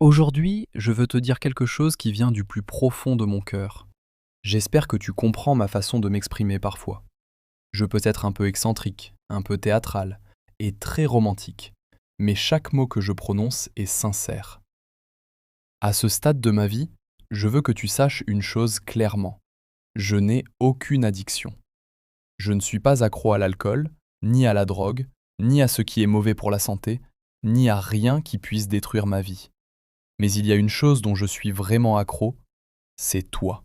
Aujourd'hui, je veux te dire quelque chose qui vient du plus profond de mon cœur. J'espère que tu comprends ma façon de m'exprimer parfois. Je peux être un peu excentrique, un peu théâtral et très romantique, mais chaque mot que je prononce est sincère. À ce stade de ma vie, je veux que tu saches une chose clairement. Je n'ai aucune addiction. Je ne suis pas accro à l'alcool, ni à la drogue, ni à ce qui est mauvais pour la santé, ni à rien qui puisse détruire ma vie. Mais il y a une chose dont je suis vraiment accro, c'est toi.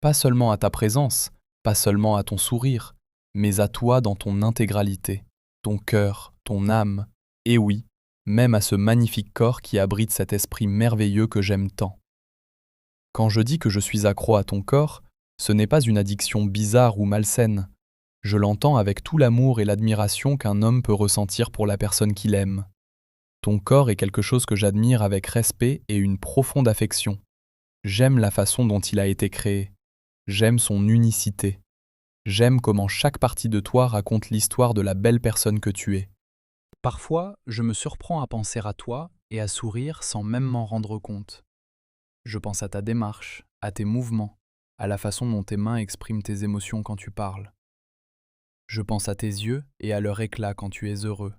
Pas seulement à ta présence, pas seulement à ton sourire, mais à toi dans ton intégralité, ton cœur, ton âme, et oui, même à ce magnifique corps qui abrite cet esprit merveilleux que j'aime tant. Quand je dis que je suis accro à ton corps, ce n'est pas une addiction bizarre ou malsaine. Je l'entends avec tout l'amour et l'admiration qu'un homme peut ressentir pour la personne qu'il aime. Ton corps est quelque chose que j'admire avec respect et une profonde affection. J'aime la façon dont il a été créé. J'aime son unicité. J'aime comment chaque partie de toi raconte l'histoire de la belle personne que tu es. Parfois, je me surprends à penser à toi et à sourire sans même m'en rendre compte. Je pense à ta démarche, à tes mouvements, à la façon dont tes mains expriment tes émotions quand tu parles. Je pense à tes yeux et à leur éclat quand tu es heureux.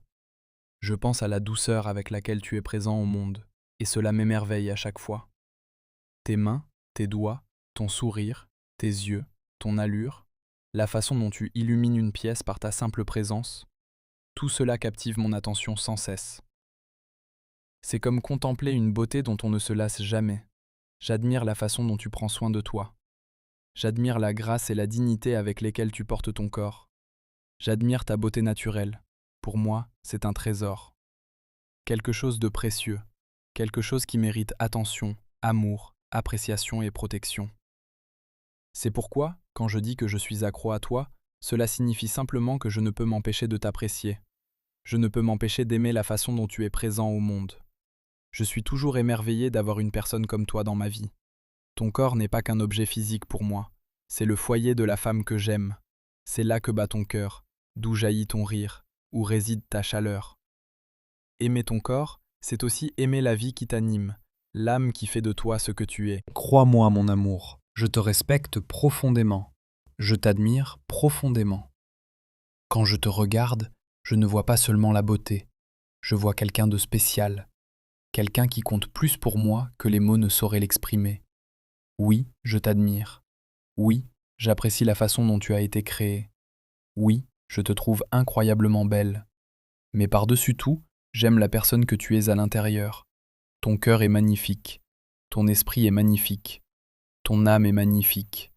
Je pense à la douceur avec laquelle tu es présent au monde, et cela m'émerveille à chaque fois. Tes mains, tes doigts, ton sourire, tes yeux, ton allure, la façon dont tu illumines une pièce par ta simple présence, tout cela captive mon attention sans cesse. C'est comme contempler une beauté dont on ne se lasse jamais. J'admire la façon dont tu prends soin de toi. J'admire la grâce et la dignité avec lesquelles tu portes ton corps. J'admire ta beauté naturelle. Pour moi, c'est un trésor. Quelque chose de précieux, quelque chose qui mérite attention, amour, appréciation et protection. C'est pourquoi, quand je dis que je suis accro à toi, cela signifie simplement que je ne peux m'empêcher de t'apprécier. Je ne peux m'empêcher d'aimer la façon dont tu es présent au monde. Je suis toujours émerveillé d'avoir une personne comme toi dans ma vie. Ton corps n'est pas qu'un objet physique pour moi, c'est le foyer de la femme que j'aime. C'est là que bat ton cœur, d'où jaillit ton rire, où réside ta chaleur. Aimer ton corps, c'est aussi aimer la vie qui t'anime, l'âme qui fait de toi ce que tu es. Crois-moi, mon amour, je te respecte profondément. Je t'admire profondément. Quand je te regarde, je ne vois pas seulement la beauté, je vois quelqu'un de spécial, quelqu'un qui compte plus pour moi que les mots ne sauraient l'exprimer. Oui, je t'admire. Oui, j'apprécie la façon dont tu as été créée. Oui, je te trouve incroyablement belle. Mais par-dessus tout, j'aime la personne que tu es à l'intérieur. Ton cœur est magnifique, ton esprit est magnifique, ton âme est magnifique.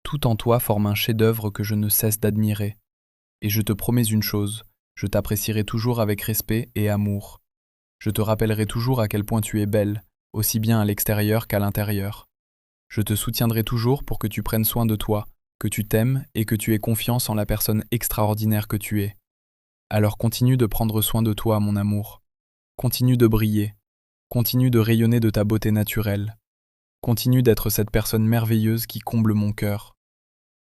Tout en toi forme un chef-d'œuvre que je ne cesse d'admirer. Et je te promets une chose, je t'apprécierai toujours avec respect et amour. Je te rappellerai toujours à quel point tu es belle, aussi bien à l'extérieur qu'à l'intérieur. Je te soutiendrai toujours pour que tu prennes soin de toi, que tu t'aimes et que tu aies confiance en la personne extraordinaire que tu es. Alors continue de prendre soin de toi, mon amour. Continue de briller. Continue de rayonner de ta beauté naturelle. Continue d'être cette personne merveilleuse qui comble mon cœur.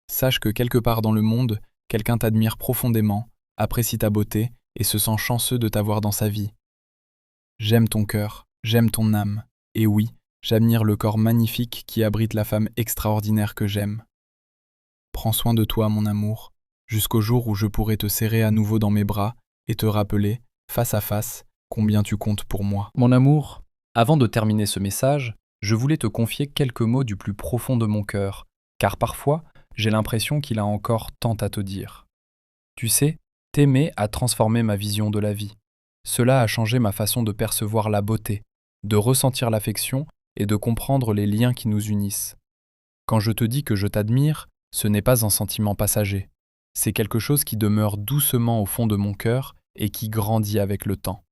Sache que quelque part dans le monde, quelqu'un t'admire profondément, apprécie ta beauté et se sent chanceux de t'avoir dans sa vie. J'aime ton cœur, j'aime ton âme, et oui, j'admire le corps magnifique qui abrite la femme extraordinaire que j'aime. Prends soin de toi, mon amour, jusqu'au jour où je pourrai te serrer à nouveau dans mes bras et te rappeler, face à face, combien tu comptes pour moi. Mon amour, avant de terminer ce message, je voulais te confier quelques mots du plus profond de mon cœur, car parfois, j'ai l'impression qu'il a encore tant à te dire. Tu sais, t'aimer a transformé ma vision de la vie. Cela a changé ma façon de percevoir la beauté, de ressentir l'affection et de comprendre les liens qui nous unissent. Quand je te dis que je t'admire, ce n'est pas un sentiment passager. C'est quelque chose qui demeure doucement au fond de mon cœur et qui grandit avec le temps.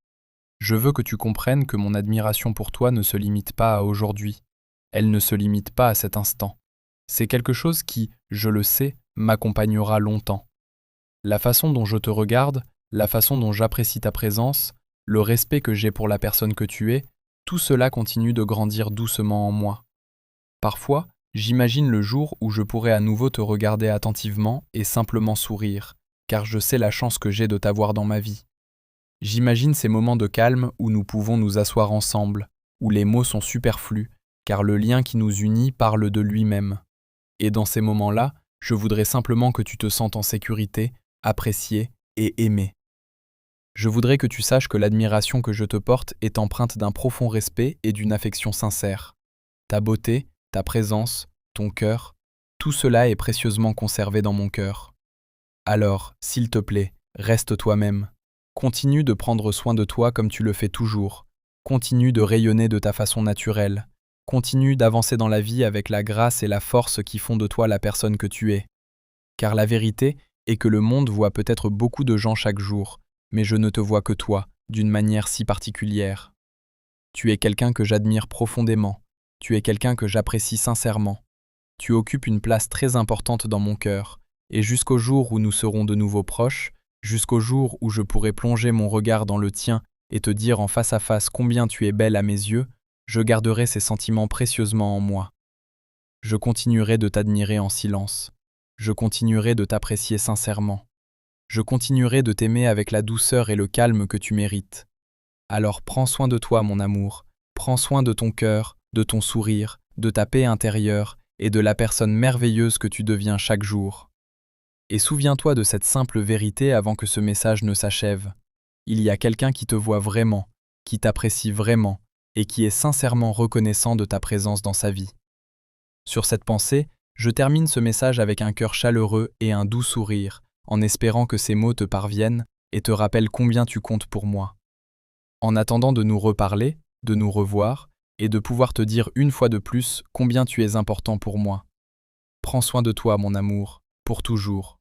Je veux que tu comprennes que mon admiration pour toi ne se limite pas à aujourd'hui. Elle ne se limite pas à cet instant. C'est quelque chose qui, je le sais, m'accompagnera longtemps. La façon dont je te regarde, la façon dont j'apprécie ta présence, le respect que j'ai pour la personne que tu es, tout cela continue de grandir doucement en moi. Parfois, j'imagine le jour où je pourrai à nouveau te regarder attentivement et simplement sourire, car je sais la chance que j'ai de t'avoir dans ma vie. J'imagine ces moments de calme où nous pouvons nous asseoir ensemble, où les mots sont superflus, car le lien qui nous unit parle de lui-même. Et dans ces moments-là, je voudrais simplement que tu te sentes en sécurité, apprécié et aimé. Je voudrais que tu saches que l'admiration que je te porte est empreinte d'un profond respect et d'une affection sincère. Ta beauté, ta présence, ton cœur, tout cela est précieusement conservé dans mon cœur. Alors, s'il te plaît, reste toi-même. Continue de prendre soin de toi comme tu le fais toujours. Continue de rayonner de ta façon naturelle. Continue d'avancer dans la vie avec la grâce et la force qui font de toi la personne que tu es. Car la vérité est que le monde voit peut-être beaucoup de gens chaque jour, mais je ne te vois que toi, d'une manière si particulière. Tu es quelqu'un que j'admire profondément. Tu es quelqu'un que j'apprécie sincèrement. Tu occupes une place très importante dans mon cœur, et jusqu'au jour où nous serons de nouveau proches, jusqu'au jour où je pourrai plonger mon regard dans le tien et te dire en face à face combien tu es belle à mes yeux, je garderai ces sentiments précieusement en moi. Je continuerai de t'admirer en silence. Je continuerai de t'apprécier sincèrement. Je continuerai de t'aimer avec la douceur et le calme que tu mérites. Alors prends soin de toi, mon amour. Prends soin de ton cœur, de ton sourire, de ta paix intérieure et de la personne merveilleuse que tu deviens chaque jour. Et souviens-toi de cette simple vérité avant que ce message ne s'achève. Il y a quelqu'un qui te voit vraiment, qui t'apprécie vraiment et qui est sincèrement reconnaissant de ta présence dans sa vie. Sur cette pensée, je termine ce message avec un cœur chaleureux et un doux sourire, en espérant que ces mots te parviennent et te rappellent combien tu comptes pour moi. En attendant de nous reparler, de nous revoir, et de pouvoir te dire une fois de plus combien tu es important pour moi. Prends soin de toi, mon amour, pour toujours.